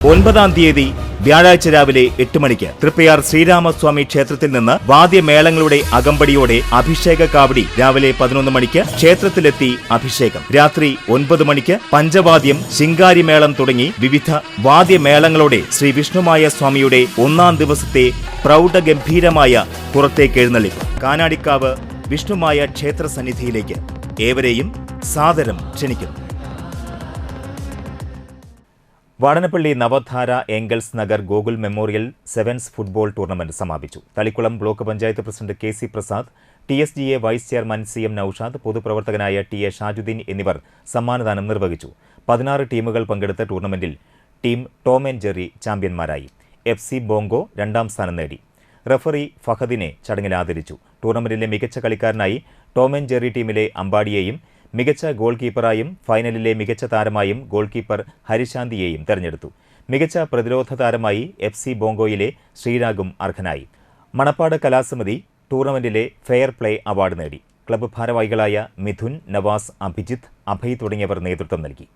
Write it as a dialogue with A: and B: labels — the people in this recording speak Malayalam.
A: 9-ാം തീയതി വ്യാഴാഴ്ച രാവിലെ 8 മണിക്ക് തൃപ്പയാർ ശ്രീരാമസ്വാമി ക്ഷേത്രത്തിൽ നിന്ന് വാദ്യമേളങ്ങളുടെ അകമ്പടിയോടെ അഭിഷേക കാവടി രാവിലെ 11 മണിക്ക് ക്ഷേത്രത്തിലെത്തി അഭിഷേകം. രാത്രി 9 മണിക്ക് പഞ്ചവാദ്യം, ശിങ്കാരിമേളം തുടങ്ങി വിവിധ വാദ്യമേളങ്ങളോടെ ശ്രീ വിഷ്ണുമായ സ്വാമിയുടെ 1-ാം ദിവസത്തെ പ്രൗഢഗംഭീരമായ പുറത്തേക്കെഴുന്നള്ളിപ്പ്. കാനാടിക്കാവ് വിഷ്ണുമായ ക്ഷേത്ര സന്നിധിയിലേക്ക് ഏവരെയും സാദരം ക്ഷണിക്കുന്നു. Vadanappally Navadhara Engels Nagar Gokul memorial sevens football tournament സമാപിച്ചു. Thalikkulam block panchayat president K C. Prasad, TSGA vice chairman CM Noushad, പൊതുപ്രവർത്തകനായ ടി.എ. ഷാജുദ്ദീൻ എന്നിവർ സമ്മാനദാനം നിർവഹിച്ചു. 16 ടീമുകൾ പങ്കെടുത്ത ടൂർണമെന്റിൽ ടീം ടോം ആൻഡ് ജെറി ചാമ്പ്യന്മാരായി. FC ബോങ്കോ 2ാം സ്ഥാനം നേടി. റഫറി ഫഹദിനെ ചടങ്ങിൽ ആദരിച്ചു. ടൂർണമെന്റിലെ മികച്ച കളിക്കാരനായി ടോം ആൻഡ് ജെറി ടീമിലെ അമ്പാടിയെയും മികച്ച ഗോൾ കീപ്പറായും ഫൈനലിലെ മികച്ച താരമായും ഗോൾ കീപ്പർ ഹരിശാന്തിയെയും തെരഞ്ഞെടുത്തു. മികച്ച പ്രതിരോധ താരമായി FC ബോങ്കോയിലെ ശ്രീരാഗും അർഹനായി. മണപ്പാട് കലാസമിതി ടൂർണമെന്റിലെ ഫെയർ പ്ലേ അവാർഡ് നേടി. ക്ലബ്ബ് ഭാരവാഹികളായ മിഥുൻ, നവാസ്, അഭിജിത്ത്, അഭയ് തുടങ്ങിയവർ നേതൃത്വം നൽകി.